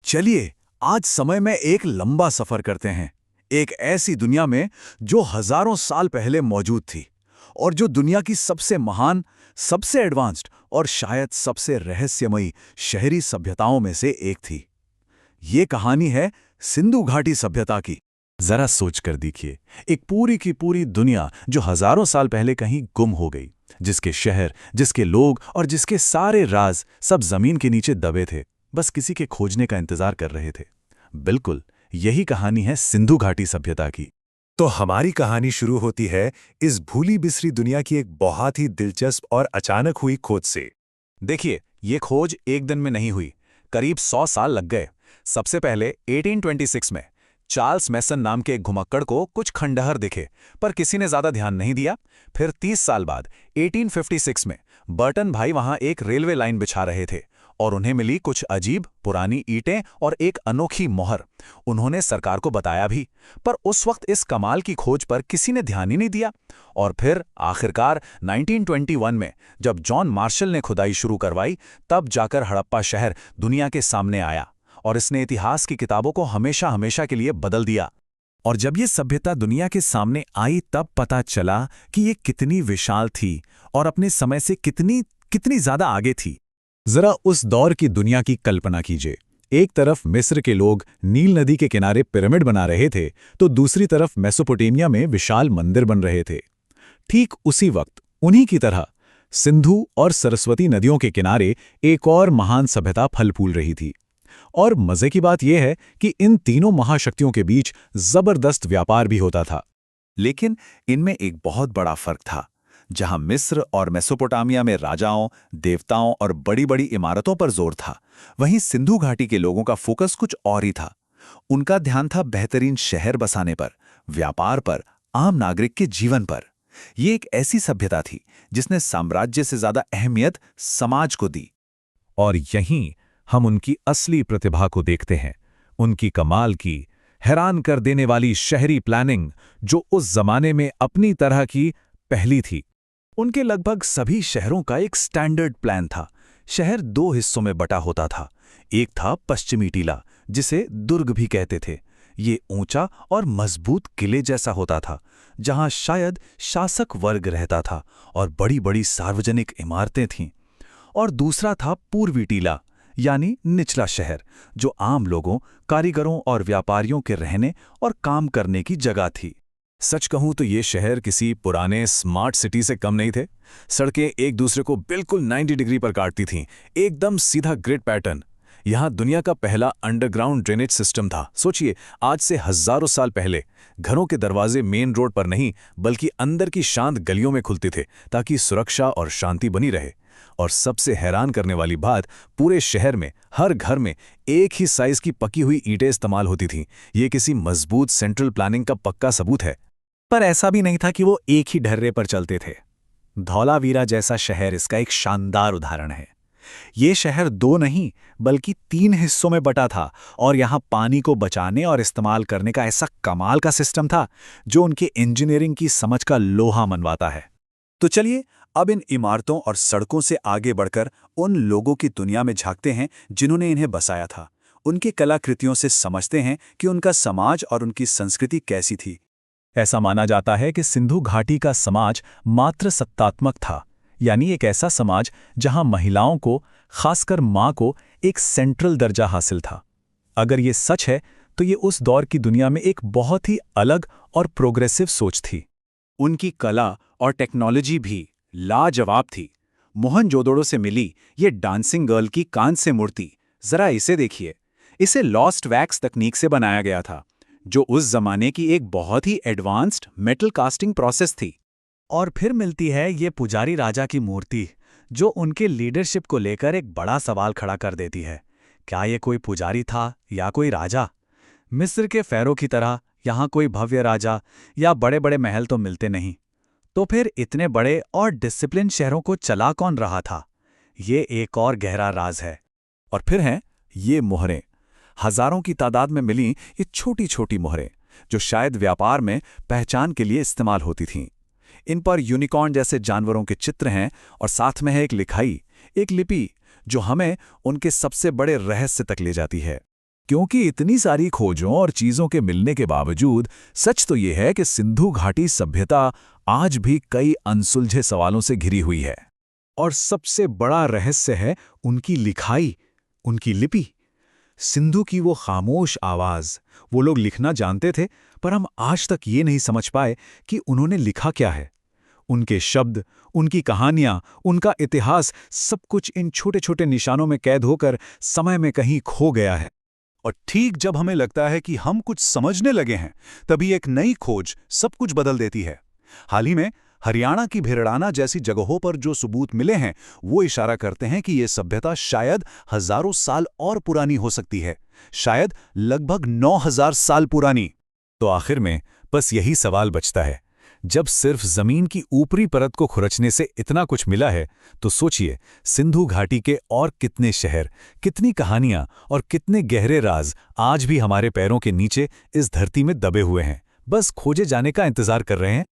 चलिए आज समय में एक लंबा सफर करते हैं, एक ऐसी दुनिया में जो हजारों साल पहले मौजूद थी और जो दुनिया की सबसे महान, सबसे एडवांस्ड और शायद सबसे रहस्यमयी शहरी सभ्यताओं में से एक थी। ये कहानी है सिंधु घाटी सभ्यता की। जरा सोच कर देखिए, एक पूरी की पूरी दुनिया जो हजारों साल पहले कहीं गुम हो गई, जिसके शहर, जिसके लोग और जिसके सारे राज सब जमीन के नीचे दबे थे, बस किसी के खोजने का इंतजार कर रहे थे। बिल्कुल यही कहानी है सिंधु घाटी सभ्यता की। तो हमारी कहानी शुरू होती है इस भूली बिसरी दुनिया की एक बहुत ही दिलचस्प और अचानक हुई खोज से। देखिए, ये खोज एक दिन में नहीं हुई, करीब 100 साल लग गए। सबसे पहले 1826 में चार्ल्स मैसन नाम के एक घुमक्कड़ को कुछ खंडहर दिखे, पर किसी ने ज्यादा ध्यान नहीं दिया। फिर 30 साल बाद 1856 में बर्टन भाई वहां एक रेलवे लाइन बिछा रहे थे और उन्हें मिली कुछ अजीब पुरानी ईंटें और एक अनोखी मोहर। उन्होंने सरकार को बताया भी, पर उस वक्त इस कमाल की खोज पर किसी ने ध्यान ही नहीं दिया। और फिर आखिरकार 1921 में जब जॉन मार्शल ने खुदाई शुरू करवाई, तब जाकर हड़प्पा शहर दुनिया के सामने आया और इसने इतिहास की किताबों को हमेशा हमेशा के लिए बदल दिया। और जब ये सभ्यता दुनिया के सामने आई, तब पता चला कि ये कितनी विशाल थी और अपने समय से कितनी कितनी ज्यादा आगे थी। जरा उस दौर की दुनिया की कल्पना कीजिए। एक तरफ मिस्र के लोग नील नदी के किनारे पिरामिड बना रहे थे, तो दूसरी तरफ मेसोपोटामिया में विशाल मंदिर बन रहे थे। ठीक उसी वक्त उन्हीं की तरह सिंधु और सरस्वती नदियों के किनारे एक और महान सभ्यता फल फूल रही थी। और मजे की बात यह है कि इन तीनों महाशक्तियों के बीच जबरदस्त व्यापार भी होता था। लेकिन इनमें एक बहुत बड़ा फर्क था। जहां मिस्र और मेसोपोटामिया में राजाओं, देवताओं और बड़ी बड़ी इमारतों पर जोर था, वहीं सिंधु घाटी के लोगों का फोकस कुछ और ही था। उनका ध्यान था बेहतरीन शहर बसाने पर, व्यापार पर, आम नागरिक के जीवन पर। ये एक ऐसी सभ्यता थी जिसने साम्राज्य से ज्यादा अहमियत समाज को दी। और यहीं हम उनकी असली प्रतिभा को देखते हैं, उनकी कमाल की, हैरान कर देने वाली शहरी प्लानिंग, जो उस जमाने में अपनी तरह की पहली थी। उनके लगभग सभी शहरों का एक स्टैंडर्ड प्लान था। शहर दो हिस्सों में बटा होता था। एक था पश्चिमी टीला, जिसे दुर्ग भी कहते थे। ये ऊंचा और मजबूत किले जैसा होता था, जहां शायद शासक वर्ग रहता था और बड़ी बड़ी सार्वजनिक इमारतें थीं। और दूसरा था पूर्वी टीला, यानी निचला शहर, जो आम लोगों, कारीगरों और व्यापारियों के रहने और काम करने की जगह थी। सच कहूं तो ये शहर किसी पुराने स्मार्ट सिटी से कम नहीं थे। सड़कें एक दूसरे को बिल्कुल 90 डिग्री पर काटती थीं, एकदम सीधा ग्रिड पैटर्न। यहाँ दुनिया का पहला अंडरग्राउंड ड्रेनेज सिस्टम था। सोचिए, आज से हजारों साल पहले घरों के दरवाजे मेन रोड पर नहीं, बल्कि अंदर की शांत गलियों में खुलते थे, ताकि सुरक्षा और शांति बनी रहे। और सबसे हैरान करने वाली बात, पूरे शहर में हर घर में एक ही साइज की पकी हुई ईंटें इस्तेमाल होती थीं। ये किसी मजबूत सेंट्रल प्लानिंग का पक्का सबूत है। पर ऐसा भी नहीं था कि वो एक ही ढर्रे पर चलते थे। धौलावीरा जैसा शहर इसका एक शानदार उदाहरण है। ये शहर दो नहीं, बल्कि 3 हिस्सों में बटा था, और यहाँ पानी को बचाने और इस्तेमाल करने का ऐसा कमाल का सिस्टम था, जो उनके इंजीनियरिंग की समझ का लोहा मनवाता है। तो चलिए अब इन इमारतों और सड़कों से आगे बढ़कर उन लोगों की दुनिया में झांकते हैं जिन्होंने इन्हें बसाया था। उनकी कलाकृतियों से समझते हैं कि उनका समाज और उनकी संस्कृति कैसी थी। ऐसा माना जाता है कि सिंधु घाटी का समाज मात्र सत्तात्मक था, यानी एक ऐसा समाज जहां महिलाओं को, खासकर मां को, एक सेंट्रल दर्जा हासिल था। अगर ये सच है, तो ये उस दौर की दुनिया में एक बहुत ही अलग और प्रोग्रेसिव सोच थी। उनकी कला और टेक्नोलॉजी भी लाजवाब थी। मोहनजोदड़ो से मिली ये डांसिंग गर्ल की कांस्य मूर्ति, जरा इसे देखिए। इसे लॉस्ट वैक्स तकनीक से बनाया गया था, जो उस जमाने की एक बहुत ही एडवांस्ड मेटल कास्टिंग प्रोसेस थी। और फिर मिलती है ये पुजारी राजा की मूर्ति, जो उनके लीडरशिप को लेकर एक बड़ा सवाल खड़ा कर देती है। क्या ये कोई पुजारी था या कोई राजा? मिस्र के फ़ारो की तरह यहाँ कोई भव्य राजा या बड़े बड़े महल तो मिलते नहीं। तो फिर इतने बड़े और डिसिप्लिन शहरों को चला कौन रहा था? ये एक और गहरा राज है। और फिर हैं ये मोहरें, हजारों की तादाद में मिली ये छोटी छोटी मोहरें, जो शायद व्यापार में पहचान के लिए इस्तेमाल होती थीं। इन पर यूनिकॉर्न जैसे जानवरों के चित्र हैं और साथ में है एक लिखाई, एक लिपि, जो हमें उनके सबसे बड़े रहस्य तक ले जाती है। क्योंकि इतनी सारी खोजों और चीजों के मिलने के बावजूद सच तो यह है कि सिंधु घाटी सभ्यता आज भी कई अनसुलझे सवालों से घिरी हुई है। और सबसे बड़ा रहस्य है उनकी लिखाई, उनकी लिपि। सिंधु की वो खामोश आवाज। वो लोग लिखना जानते थे, पर हम आज तक ये नहीं समझ पाए कि उन्होंने लिखा क्या है। उनके शब्द, उनकी कहानियां, उनका इतिहास, सब कुछ इन छोटे छोटे निशानों में कैद होकर समय में कहीं खो गया है। और ठीक जब हमें लगता है कि हम कुछ समझने लगे हैं, तभी एक नई खोज सब कुछ बदल देती है। हाल ही में हरियाणा की भिरड़ाना जैसी जगहों पर जो सबूत मिले हैं, वो इशारा करते हैं कि ये सभ्यता शायद हजारों साल और पुरानी हो सकती है, शायद लगभग 9000 साल पुरानी। तो आखिर में बस यही सवाल बचता है, जब सिर्फ जमीन की ऊपरी परत को खुरचने से इतना कुछ मिला है, तो सोचिए सिंधु घाटी के और कितने शहर, कितनी कहानियां और कितने गहरे राज आज भी हमारे पैरों के नीचे इस धरती में दबे हुए हैं, बस खोजे जाने का इंतजार कर रहे हैं।